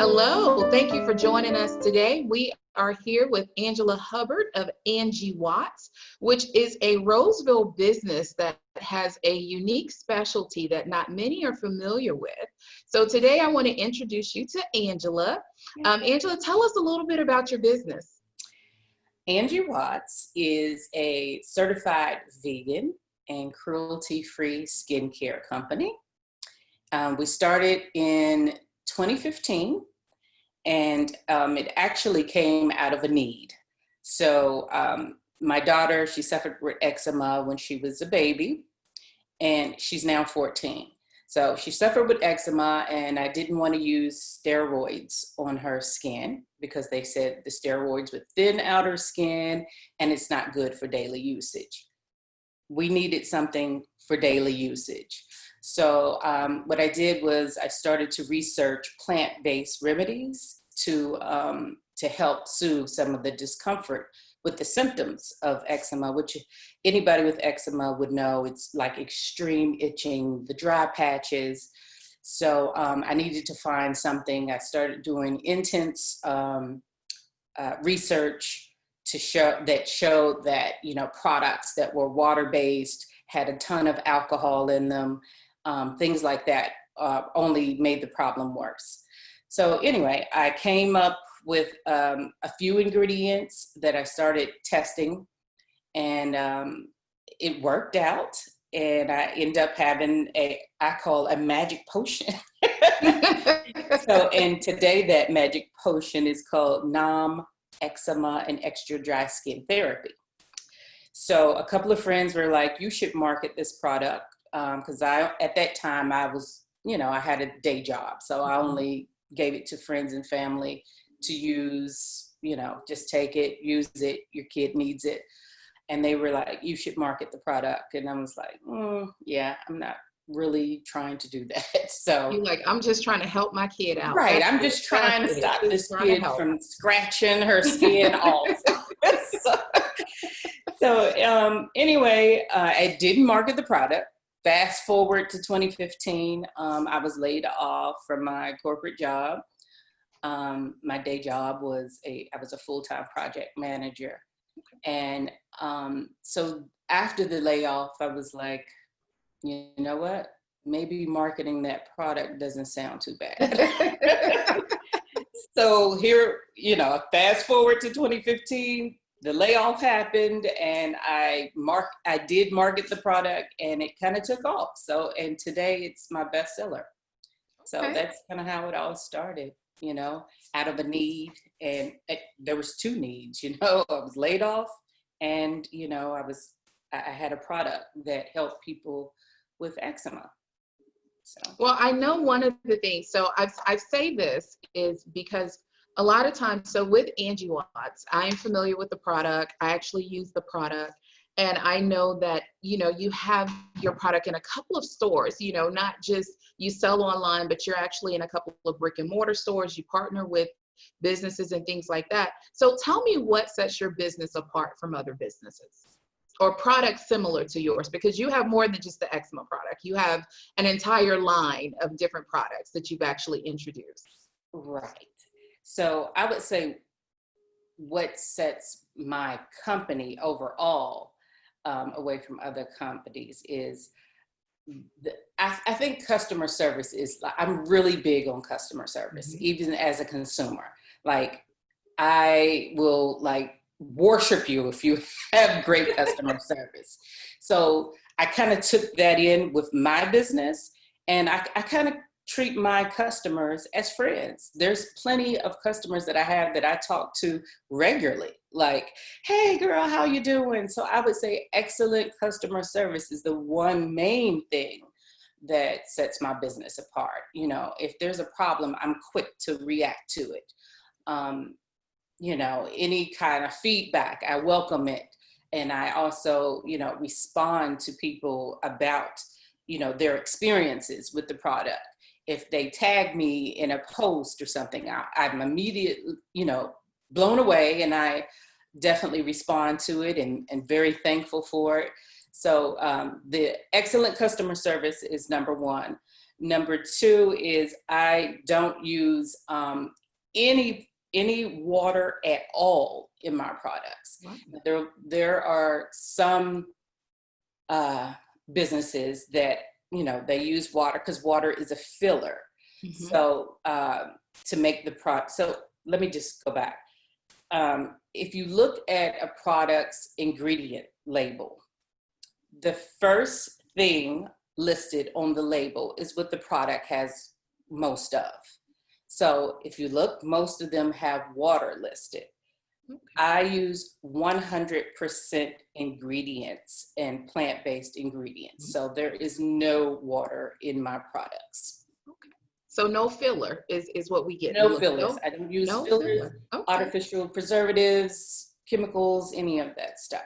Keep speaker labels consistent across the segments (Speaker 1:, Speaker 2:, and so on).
Speaker 1: Hello, thank you for joining us today. We are here with Angela Hubbard of Angie Watts, which is a Roseville business that has a unique specialty that not many are familiar with. So today I want to introduce you to Angela. Angela, tell us a little bit about your business.
Speaker 2: Angie Watts is a certified vegan and cruelty-free skincare company. We started in 2015, and it actually came out of a need. So my daughter, she suffered with eczema when she was a baby, and she's now 14. So she suffered with eczema, and I didn't want to use steroids on her skin because they said the steroids would thin out her skin, and it's not good for daily usage. We needed something for daily usage. So what I did was I started to research plant-based remedies to help soothe some of the discomfort with the symptoms of eczema, which anybody with eczema would know. It's like extreme itching, the dry patches. So I needed to find something. I started doing intense research to showed that products that were water-based had a ton of alcohol in them. Things like that only made the problem worse. So anyway, I came up with a few ingredients that I started testing, and it worked out. And I ended up having I call a magic potion. And today that magic potion is called Eczema and Extra Dry Skin Therapy. So a couple of friends were like, you should market this product. Because at that time I was, I had a day job. So I only gave it to friends and family to use, just take it, use it, your kid needs it. And they were like, you should market the product. And I was like, yeah, I'm not really trying to do that. So
Speaker 1: You're like, I'm just trying to help my kid out.
Speaker 2: Right. I'm just trying to stop this kid from scratching her skin off. So anyway, I didn't market the product. Fast forward to 2015, I was laid off from my corporate job. My day job was I was a full-time project manager. And so after the layoff, I was like, you know what? Maybe marketing that product doesn't sound too bad. So here, fast forward to 2015, the layoff happened, and I did market the product, and it kind of took off. So, and today it's my bestseller. So that's kind of how it all started, out of a need. And there was two needs, I was laid off, and, I had a product that helped people with eczema. So.
Speaker 1: Well, I know one of the things, so I say this is because a lot of times, so with Angie Watts, I'm familiar with the product. I actually use the product. And I know that, you have your product in a couple of stores, not just you sell online, but you're actually in a couple of brick and mortar stores. You partner with businesses and things like that. So tell me what sets your business apart from other businesses or products similar to yours, because you have more than just the eczema product. You have an entire line of different products that you've actually introduced.
Speaker 2: Right. So I would say what sets my company overall away from other companies is I think customer service is, I'm really big on customer service, even as a consumer. Like, I will worship you if you have great customer service. So I kind of took that in with my business, and I kind of treat my customers as friends. There's plenty of customers that I have that I talk to regularly, like, hey girl, how you doing? So I would say excellent customer service is the one main thing that sets my business apart. If there's a problem, I'm quick to react to it. Any kind of feedback, I welcome it. And I also, respond to people about, their experiences with the product. If they tag me in a post or something, I'm immediately, blown away, and I definitely respond to it and very thankful for it. So the excellent customer service is number one. Number two is I don't use any water at all in my products. Wow. There are some businesses that, you know, they use water because water is a filler. Mm-hmm. So to make the product, so let me just go back. If you look at a product's ingredient label, the first thing listed on the label is what the product has most of. So if you look, most of them have water listed. Okay. I use 100% ingredients and plant-based ingredients. Mm-hmm. So there is no water in my products.
Speaker 1: Okay. So no filler is what we get.
Speaker 2: No fillers. I don't use fillers, okay. Artificial preservatives, chemicals, any of that stuff.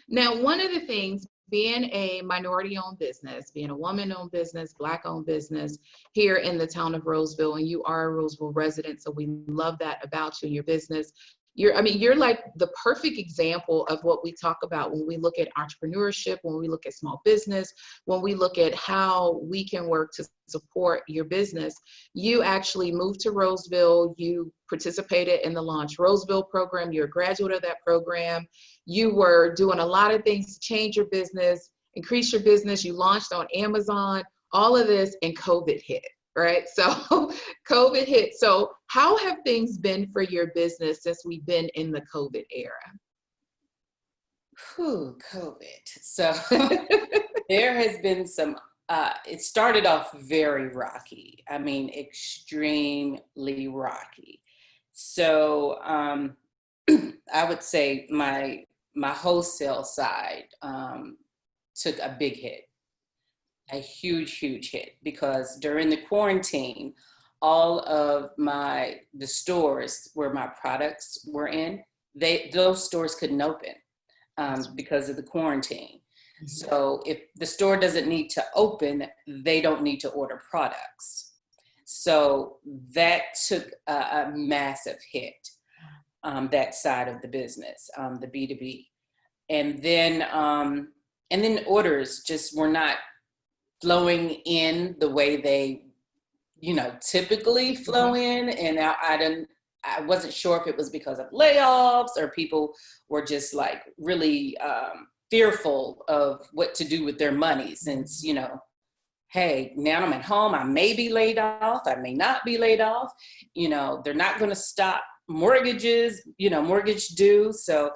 Speaker 1: Now, one of the things, being a minority-owned business, being a woman-owned business, Black-owned business here in the town of Roseville, and you are a Roseville resident, so we love that about you and your business. You're like the perfect example of what we talk about when we look at entrepreneurship, when we look at small business, when we look at how we can work to support your business. You actually moved to Roseville. You participated in the Launch Roseville program. You're a graduate of that program. You were doing a lot of things to change your business, increase your business. You launched on Amazon, all of this, and COVID hit. Right? So COVID hit. So how have things been for your business since we've been in the COVID era?
Speaker 2: COVID. So there has been some, it started off very rocky. I mean, extremely rocky. So I would say my wholesale side took a big hit. A huge hit, because during the quarantine, all of the stores where my products were in, those stores couldn't open because of the quarantine. Mm-hmm. So if the store doesn't need to open, they don't need to order products. So that took a massive hit, that side of the business, the B2B. And then orders just were not flowing in the way they, you know, typically flow in. And I wasn't sure if it was because of layoffs or people were just like really fearful of what to do with their money, since, you know, hey, now I'm at home, I may be laid off, I may not be laid off, you know, they're not going to stop mortgages, you know, mortgage due. So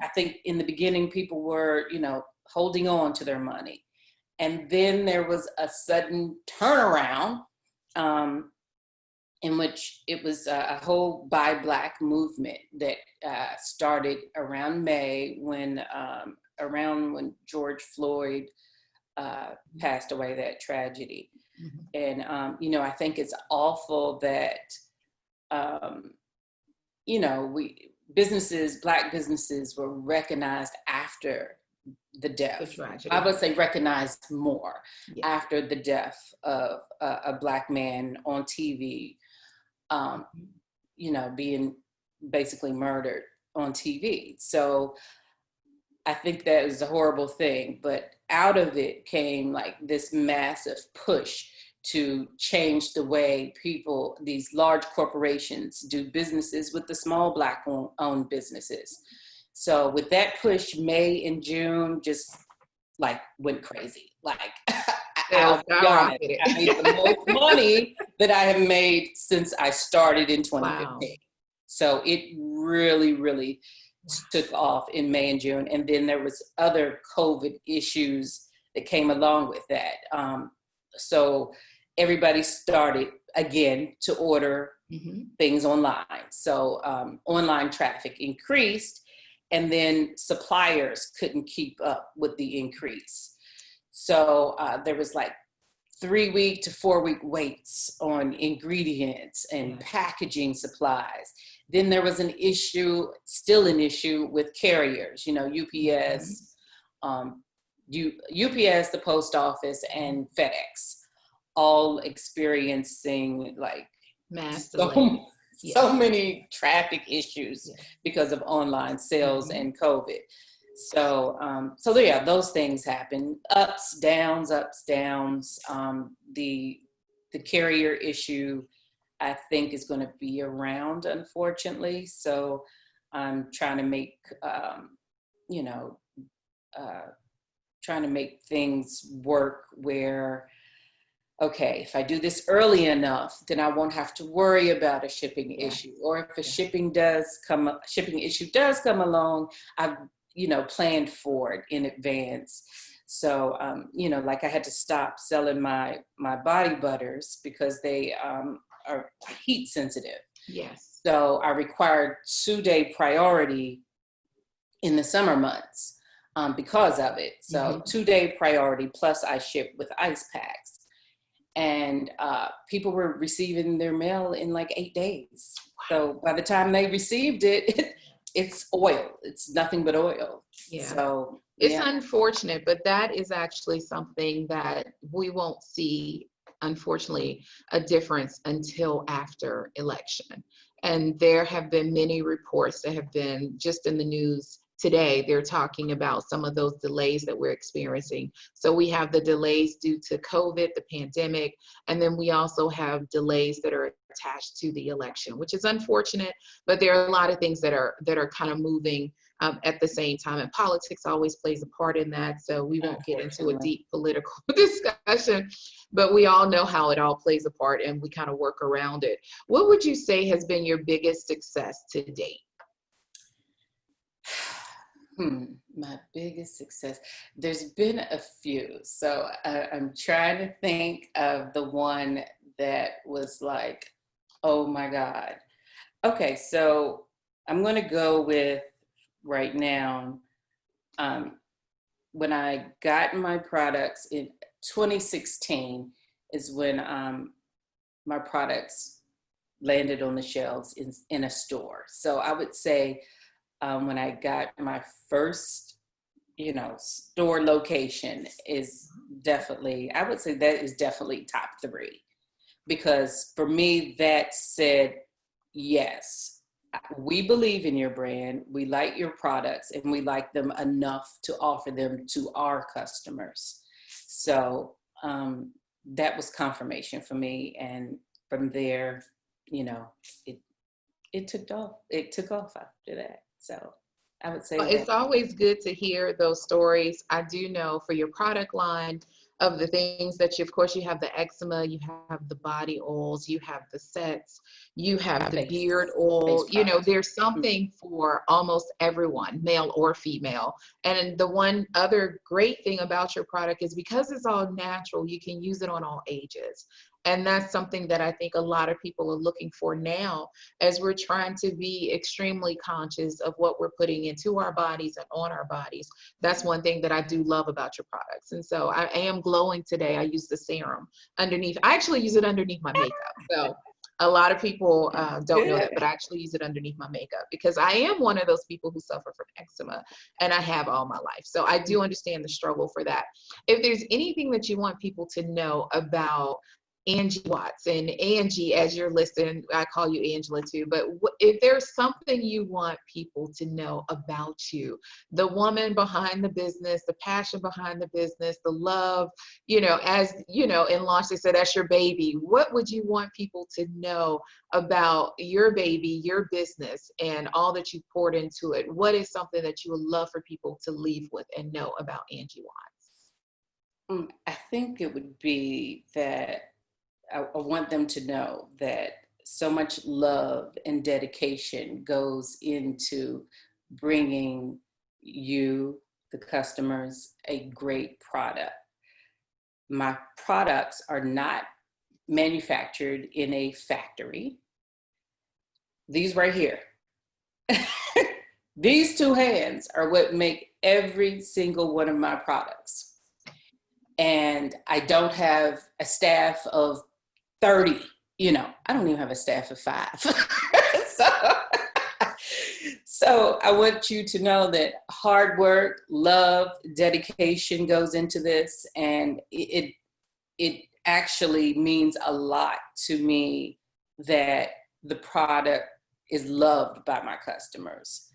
Speaker 2: I think in the beginning, people were, you know, holding on to their money. And then there was a sudden turnaround in which it was a whole Buy Black movement that started around May, around when George Floyd passed away, that tragedy. Mm-hmm. And, you know, I think it's awful that, you know, Black businesses were recognized after the death. I would say recognized more after the death of a Black man on TV, you know, being basically murdered on TV. So I think that is a horrible thing, but out of it came like this massive push to change the way people, these large corporations, do businesses with the small Black owned businesses. So with that push, May and June just like went crazy. Like, I'll be honest, I made the most money that I have made since I started in 2015. Wow. So it really took off in May and June. And then there was other COVID issues that came along with that. So everybody started again to order things online. So online traffic increased. And then suppliers couldn't keep up with the increase. So there was like 3-week to 4-week waits on ingredients and packaging supplies. Then there was still an issue with carriers, you know, UPS, UPS, the post office, and FedEx, all experiencing like so many traffic issues because of online sales and COVID. So yeah, those things happen. Ups, downs, ups, downs. The carrier issue, I think, is going to be around, unfortunately. So I'm trying to make, you know, trying to make things work where, okay, if I do this early enough, then I won't have to worry about a shipping issue. Or if a shipping issue does come along, I've, planned for it in advance. So, like I had to stop selling my body butters because they are heat sensitive.
Speaker 1: Yes.
Speaker 2: So I required 2-day priority in the summer months because of it. So 2-day priority, plus I ship with ice packs. And people were receiving their mail in like 8 days. So by the time they received it, it's oil. It's nothing but oil.
Speaker 1: Yeah.
Speaker 2: So
Speaker 1: it's unfortunate, but that is actually something that we won't see, unfortunately, a difference until after election. And there have been many reports that have been just in the news today. They're talking about some of those delays that we're experiencing. So we have the delays due to COVID, the pandemic, and then we also have delays that are attached to the election, which is unfortunate, but there are a lot of things that are kind of moving at the same time, and politics always plays a part in that. So we won't get into a deep political discussion, but we all know how it all plays a part, and we kind of work around it. What would you say has been your biggest success to date?
Speaker 2: My biggest success. There's been a few. So I'm trying to think of the one that was like, oh my God. Okay, so I'm going to go with right now. When I got my products in 2016 is when my products landed on the shelves in a store. So I would say when I got my first, store location is definitely, I would say that is definitely top 3. Because for me, that said, yes, we believe in your brand, we like your products, and we like them enough to offer them to our customers. So that was confirmation for me. And from there, it took off. It took off after that. So I would say
Speaker 1: it's always good to hear those stories. I do know for your product line of the things that of course you have the eczema, you have the body oils, you have the sets, you have the beard oil, there's something for almost everyone, male or female. And the one other great thing about your product is because it's all natural, you can use it on all ages. And that's something that I think a lot of people are looking for now as we're trying to be extremely conscious of what we're putting into our bodies and on our bodies. That's one thing that I do love about your products. And so I am glowing today. I use the serum underneath. I actually use it underneath my makeup. So a lot of people don't know that, but I actually use it underneath my makeup because I am one of those people who suffer from eczema, and I have all my life. So I do understand the struggle for that. If there's anything that you want people to know about Angie Watts, and Angie, as you're listening, I call you Angela too, but if there's something you want people to know about you, the woman behind the business, the passion behind the business, the love, as in launch, they said, that's your baby. What would you want people to know about your baby, your business, and all that you poured into it? What is something that you would love for people to leave with and know about Angie Watts?
Speaker 2: I think it would be that I want them to know that so much love and dedication goes into bringing you, the customers, a great product. My products are not manufactured in a factory. These right here, these 2 hands are what make every single one of my products. And I don't have a staff of 30, I don't even have a staff of 5. So I want you to know that hard work, love, dedication goes into this. And it actually means a lot to me that the product is loved by my customers.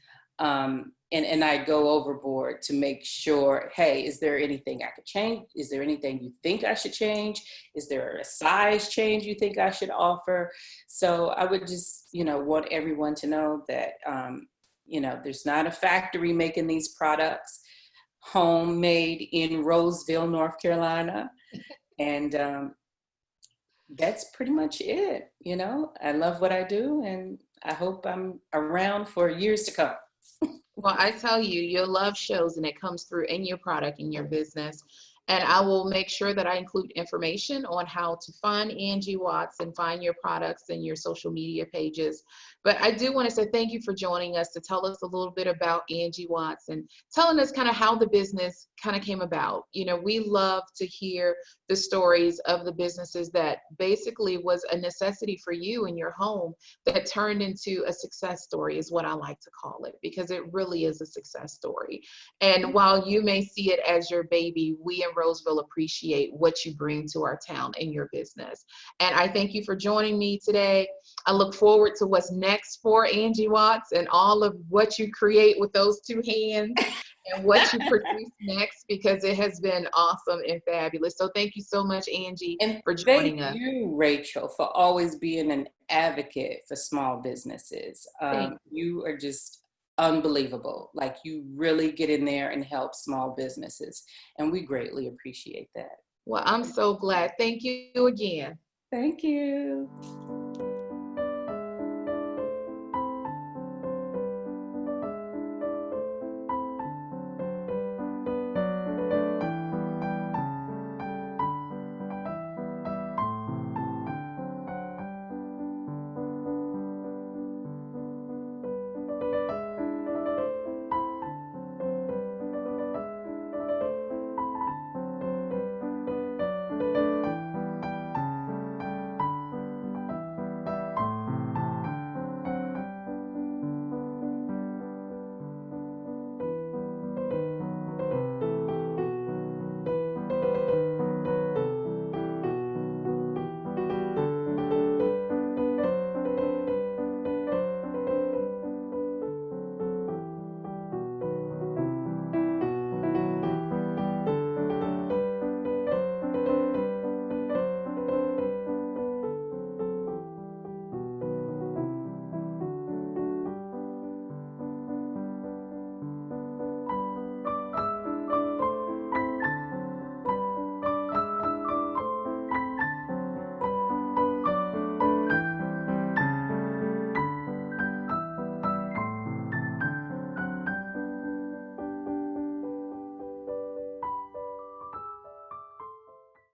Speaker 2: and I go overboard to make sure, hey, is there anything I could change? Is there anything you think I should change? Is there a size change you think I should offer? So I would just, want everyone to know that, there's not a factory making these products, homemade in Roseville, North Carolina. And that's pretty much it. I love what I do, and I hope I'm around for years to come.
Speaker 1: Well, I tell you, your love shows and it comes through in your product, in your business. And I will make sure that I include information on how to find Angie Watts and find your products and your social media pages. But I do want to say thank you for joining us to tell us a little bit about Angie Watts and telling us kind of how the business kind of came about. We love to hear the stories of the businesses that basically was a necessity for you in your home that turned into a success story, is what I like to call it, because it really is a success story. And while you may see it as your baby, we in Roseville appreciate what you bring to our town and your business. And I thank you for joining me today. I look forward to what's next for Angie Watts and all of what you create with those two hands and what you produce next, because it has been awesome and fabulous. So thank you so much, Angie,
Speaker 2: And
Speaker 1: for joining us.
Speaker 2: thank you, Rachel, for always being an advocate for small businesses. You are just unbelievable. Like, you really get in there and help small businesses, and we greatly appreciate that.
Speaker 1: Well, I'm so glad. Thank you again.
Speaker 2: Thank you.